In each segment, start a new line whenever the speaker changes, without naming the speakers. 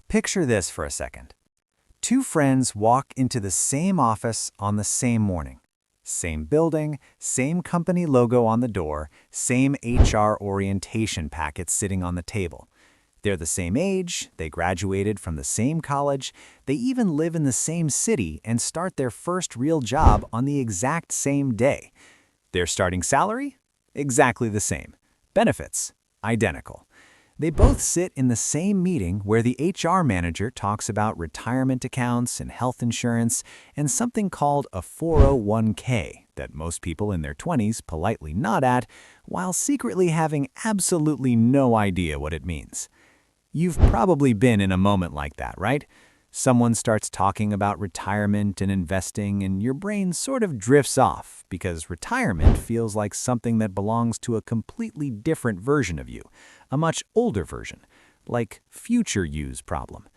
Picture this for a second. Two friends walk into the same office on the same morning. Same building, same company logo on the door, same HR orientation packet sitting on the table. They're the same age, they graduated from the same college, they even live in the same city and start their first real job on the exact same day. Their starting salary? Exactly the same. Benefits? Identical. They both sit in the same meeting where the HR manager talks about retirement accounts and health insurance and something called a 401k that most people in their 20s politely nod at while secretly having absolutely no idea what it means. You've probably been in a moment like that, right? Someone starts talking about retirement and investing and your brain sort of drifts off because retirement feels like something that belongs to a completely different version of you, a much older version, like future you's problem.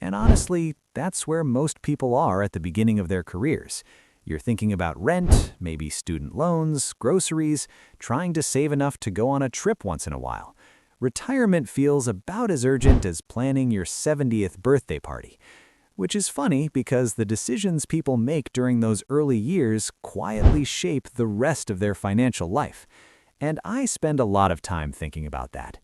And honestly, that's where most people are at the beginning of their careers. You're thinking about rent, maybe student loans, groceries, trying to save enough to go on a trip once in a while. Retirement feels about as urgent as planning your 70th birthday party, which is funny because the decisions people make during those early years quietly shape the rest of their financial life. And I spend a lot of time thinking about that.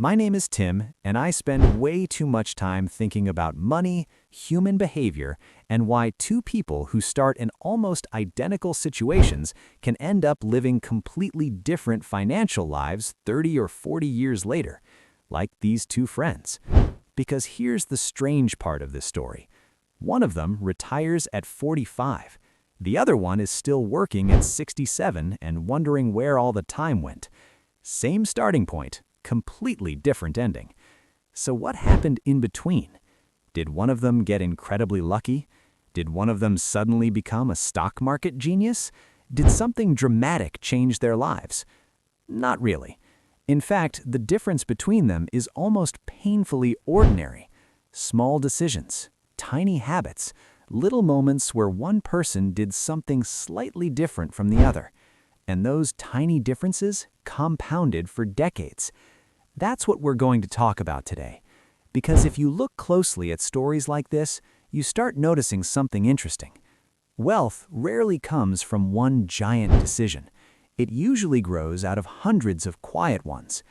My name is Tim, and I spend way too much time thinking about money, human behavior, and why two people who start in almost identical situations can end up living completely different financial lives 30 or 40 years later, like these two friends. Because here's the strange part of this story. One of them retires at 45. The other one is still working at 67 and wondering where all the time went. Same starting point. Completely different ending. So what happened in between? Did one of them get incredibly lucky? Did one of them suddenly become a stock market genius? Did something dramatic change their lives? Not really. In fact, the difference between them is almost painfully ordinary. Small decisions, tiny habits, little moments where one person did something slightly different from the other. And those tiny differences compounded for decades. That's what we're going to talk about today. Because if you look closely at stories like this, you start noticing something interesting. Wealth rarely comes from one giant decision. It usually grows out of hundreds of quiet ones.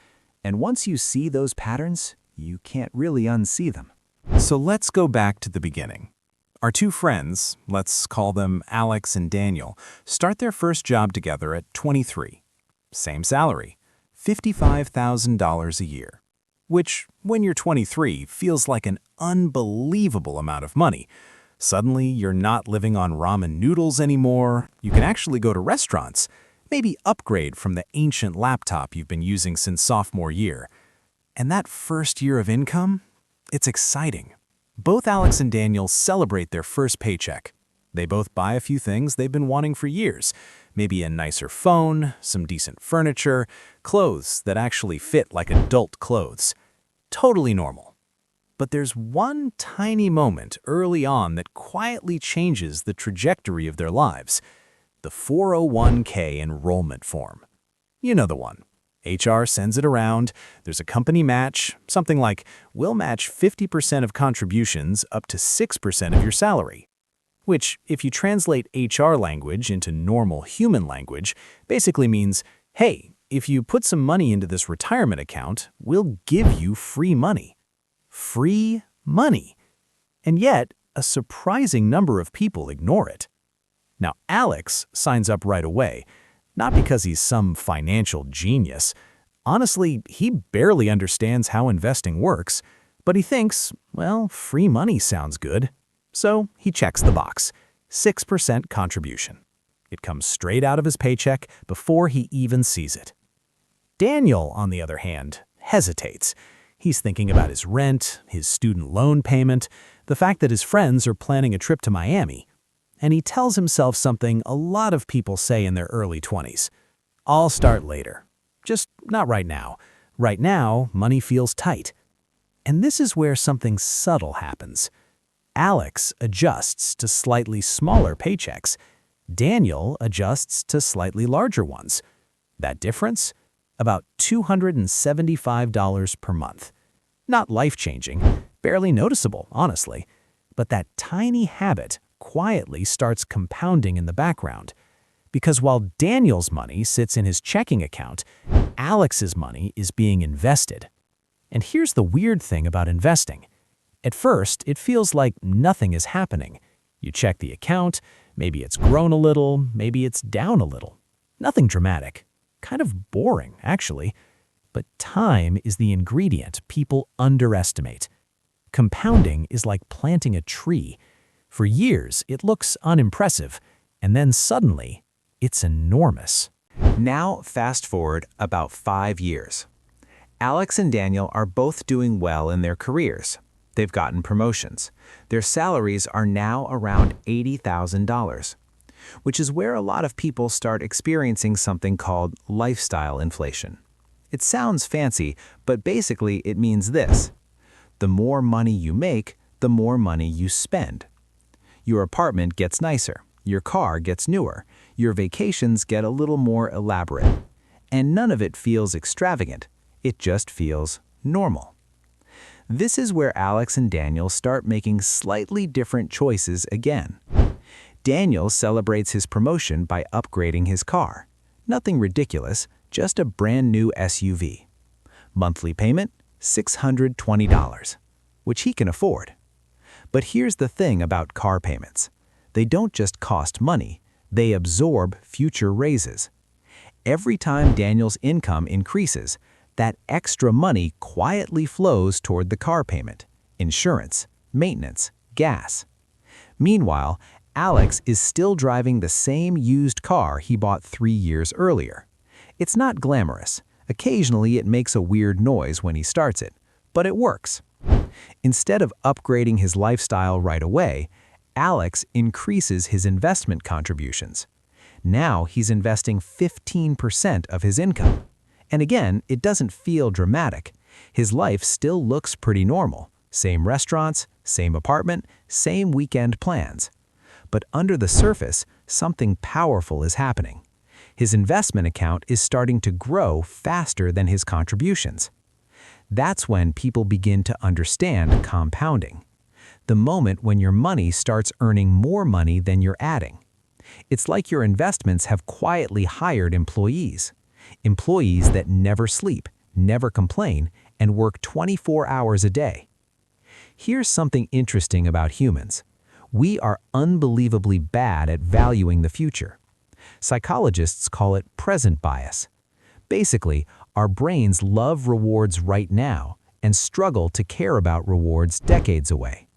And once you see those patterns, you can't really unsee them.
So let's go back to the beginning. Our two friends, let's call them Alex and Daniel, start their first job together at 23. Same salary, $55,000 a year, which, when you're 23, feels like an unbelievable amount of money. Suddenly, you're not living on ramen noodles anymore. You can actually go to restaurants, maybe upgrade from the ancient laptop you've been using since sophomore year. And that first year of income, it's exciting. Both Alex and Daniel celebrate their first paycheck. They both buy a few things they've been wanting for years. Maybe a nicer phone, some decent furniture, clothes that actually fit like adult clothes. Totally normal. But there's one tiny moment early on that quietly changes the trajectory of their lives. The 401k enrollment form. You know the one. HR sends it around, there's a company match, something like, we'll match 50% of contributions up to 6% of your salary. Which, if you translate HR language into normal human language, basically means, hey, if you put some money into this retirement account, we'll give you free money. Free money. And yet, a surprising number of people ignore it. Now, Alex signs up right away. Not because he's some financial genius. Honestly, he barely understands how investing works, but he thinks, well, free money sounds good. So he checks the box, 6% contribution. It comes straight out of his paycheck before he even sees it. Daniel, on the other hand, hesitates. He's thinking about his rent, his student loan payment, the fact that his friends are planning a trip to Miami. And he tells himself something a lot of people say in their early 20s. I'll start later. Just not right now. Right now, money feels tight. And this is where something subtle happens. Alex adjusts to slightly smaller paychecks. Daniel adjusts to slightly larger ones. That difference? About $275 per month. Not life-changing, Barely noticeable, honestly. But that tiny habit quietly starts compounding in the background. Because while Daniel's money sits in his checking account, Alex's money is being invested. And here's the weird thing about investing. At first, it feels like nothing is happening. You check the account, maybe it's grown a little, maybe it's down a little. Nothing dramatic. Kind of boring, actually. But time is the ingredient people underestimate. Compounding is like planting a tree. For years, it looks unimpressive, and then suddenly, it's enormous.
Now, fast forward about 5 years. Alex and Daniel are both doing well in their careers. They've gotten promotions. Their salaries are now around $80,000, which is where a lot of people start experiencing something called lifestyle inflation. It sounds fancy, but basically it means this. The more money you make, the more money you spend. Your apartment gets nicer, your car gets newer, your vacations get a little more elaborate. And none of it feels extravagant, it just feels normal. This is where Alex and Daniel start making slightly different choices again. Daniel celebrates his promotion by upgrading his car. Nothing ridiculous, just a brand new SUV. Monthly payment, $620, which he can afford. But here's the thing about car payments. They don't just cost money, they absorb future raises. Every time Daniel's income increases, that extra money quietly flows toward the car payment, insurance, maintenance, gas. Meanwhile, Alex is still driving the same used car he bought 3 years earlier. It's not glamorous. Occasionally it makes a weird noise when he starts it, but it works. Instead of upgrading his lifestyle right away, Alex increases his investment contributions. Now he's investing 15% of his income. And again, it doesn't feel dramatic. His life still looks pretty normal. Same restaurants, same apartment, same weekend plans. But under the surface, something powerful is happening. His investment account is starting to grow faster than his contributions. That's when people begin to understand compounding. The moment when your money starts earning more money than you're adding. It's like your investments have quietly hired employees. Employees that never sleep, never complain, and work 24 hours a day. Here's something interesting about humans. We are unbelievably bad at valuing the future. Psychologists call it present bias. Basically, our brains love rewards right now and struggle to care about rewards decades away.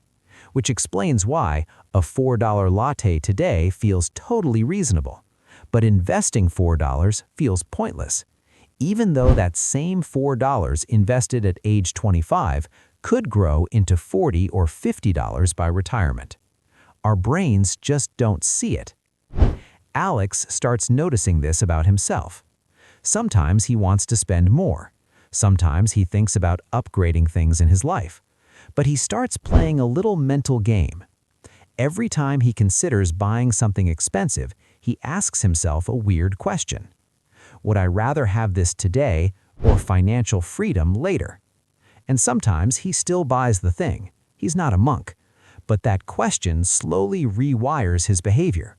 Which explains why a $4 latte today feels totally reasonable. But investing $4 feels pointless, even though that same $4 invested at age 25 could grow into $40 or $50 by retirement. Our brains just don't see it. Alex starts noticing this about himself. Sometimes he wants to spend more. Sometimes he thinks about upgrading things in his life. But he starts playing a little mental game. Every time he considers buying something expensive, he asks himself a weird question. Would I rather have this today or financial freedom later? And sometimes he still buys the thing. He's not a monk. But that question slowly rewires his behavior.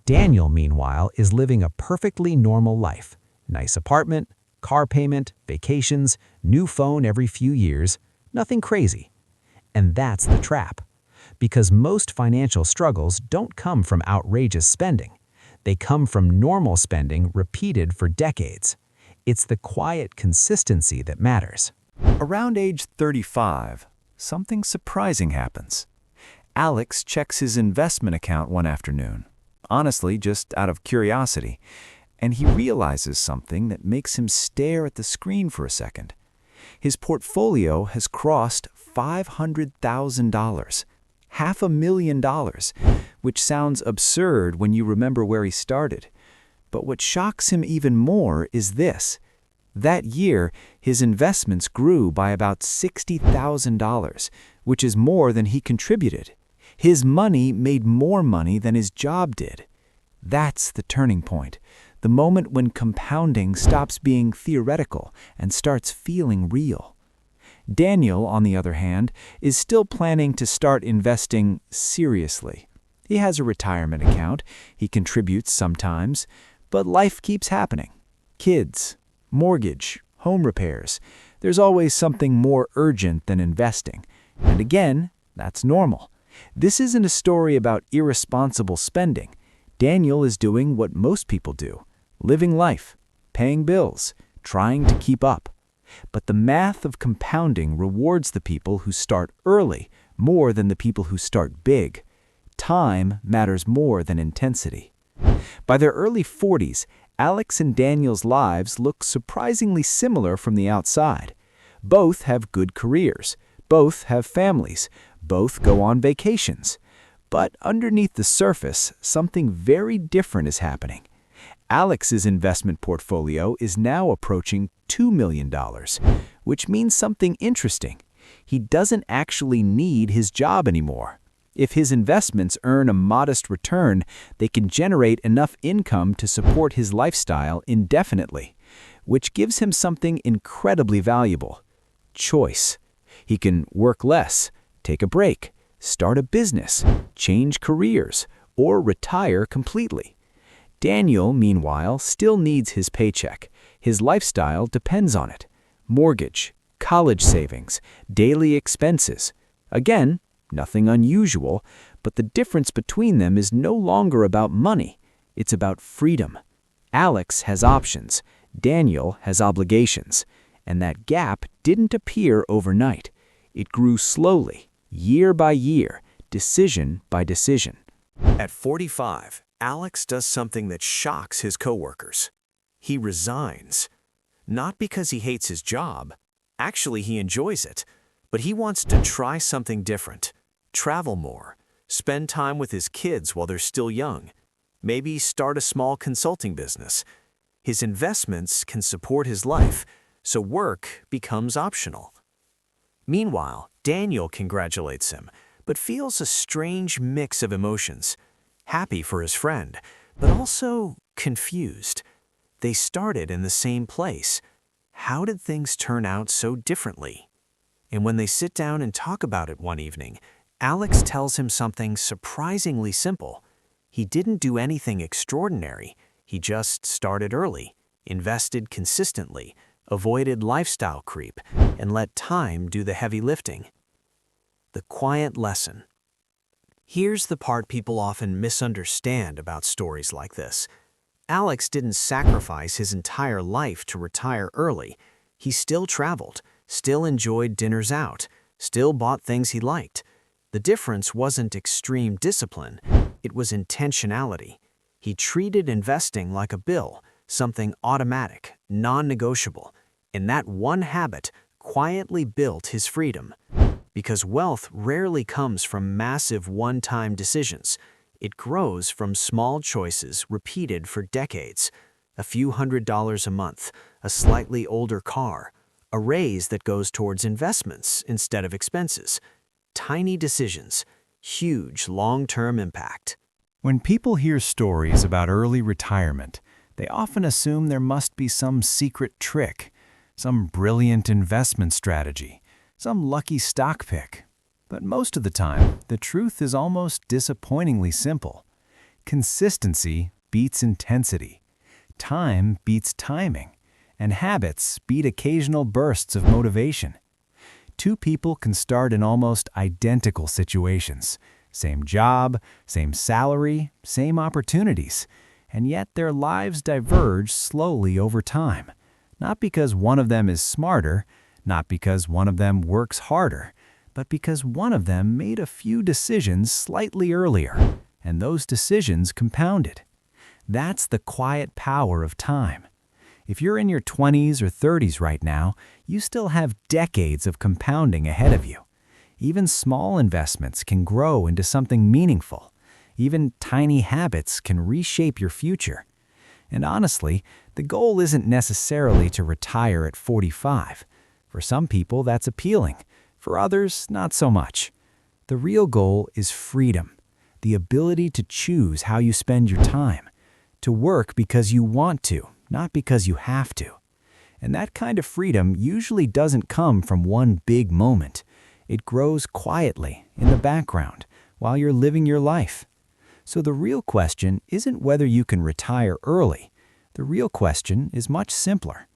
Daniel, meanwhile, is living a perfectly normal life. Nice apartment, car payment, vacations, new phone every few years, nothing crazy. And that's the trap. Because most financial struggles don't come from outrageous spending. They come from normal spending repeated for decades. It's the quiet consistency that matters. Around age 35, something surprising happens. Alex checks his investment account one afternoon, honestly just out of curiosity, and he realizes something that makes him stare at the screen for a second. His portfolio has crossed $500,000, $500,000, which sounds absurd when you remember where he started. But what shocks him even more is this. That year, his investments grew by about $60,000, which is more than he contributed. His money made more money than his job did. That's the turning point, the moment when compounding stops being theoretical and starts feeling real.
Daniel, on the other hand, is still planning to start investing seriously. He has a retirement account, he contributes sometimes, but life keeps happening. Kids, mortgage, home repairs. There's always something more urgent than investing. And again, that's normal. This isn't a story about irresponsible spending. Daniel is doing what most people do, living life, paying bills, trying to keep up. But the math of compounding rewards the people who start early more than the people who start big. Time matters more than intensity. By their early 40s, Alex and Daniel's lives look surprisingly similar from the outside. Both have good careers. Both have families. Both go on vacations. But underneath the surface, something very different is happening. Alex's investment portfolio is now approaching $2 million, which means something interesting. He doesn't actually need his job anymore. If his investments earn a modest return, they can generate enough income to support his lifestyle indefinitely, which gives him something incredibly valuable: choice. He can work less, take a break, start a business, change careers, or retire completely. Daniel, meanwhile, still needs his paycheck. His lifestyle depends on it. Mortgage, college savings, daily expenses. Again, nothing unusual, but the difference between them is no longer about money. It's about freedom. Alex has options. Daniel has obligations. And that gap didn't appear overnight. It grew slowly, year by year, decision by decision.
At 45, Alex does something that shocks his coworkers. He resigns. Not because he hates his job. Actually, he enjoys it. But he wants to try something different. Travel more. Spend time with his kids while they're still young. Maybe start a small consulting business. His investments can support his life, so work becomes optional. Meanwhile, Daniel congratulates him, but feels a strange mix of emotions. Happy for his friend, but also confused. They started in the same place. How did things turn out so differently? And when they sit down and talk about it one evening, Alex tells him something surprisingly simple. He didn't do anything extraordinary. He just started early, invested consistently, avoided lifestyle creep, and let time do the heavy lifting. The quiet lesson. Here's the part people often misunderstand about stories like this. Alex didn't sacrifice his entire life to retire early. He still traveled, still enjoyed dinners out, still bought things he liked. The difference wasn't extreme discipline, it was intentionality. He treated investing like a bill, something automatic, non-negotiable, and that one habit quietly built his freedom. Because wealth rarely comes from massive one-time decisions. It grows from small choices repeated for decades. A few $100s a month, a slightly older car, a raise that goes towards investments instead of expenses. Tiny decisions, huge long-term impact.
When people hear stories about early retirement, they often assume there must be some secret trick, some brilliant investment strategy, some lucky stock pick. But most of the time, the truth is almost disappointingly simple. Consistency beats intensity. Time beats timing. And habits beat occasional bursts of motivation. Two people can start in almost identical situations. Same job, same salary, same opportunities. And yet their lives diverge slowly over time. Not because one of them is smarter, not because one of them works harder, but because one of them made a few decisions slightly earlier, and those decisions compounded. That's the quiet power of time. If you're in your 20s or 30s right now, you still have decades of compounding ahead of you. Even small investments can grow into something meaningful. Even tiny habits can reshape your future. And honestly, the goal isn't necessarily to retire at 45. For some people, that's appealing. For others, not so much. The real goal is freedom, the ability to choose how you spend your time, to work because you want to, not because you have to. And that kind of freedom usually doesn't come from one big moment. It grows quietly, in the background, while you're living your life. So the real question isn't whether you can retire early. The real question is much simpler.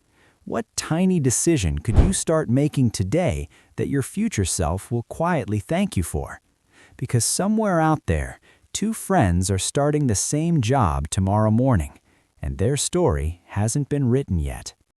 What tiny decision could you start making today that your future self will quietly thank you for? Because somewhere out there, two friends are starting the same job tomorrow morning, and their story hasn't been written yet.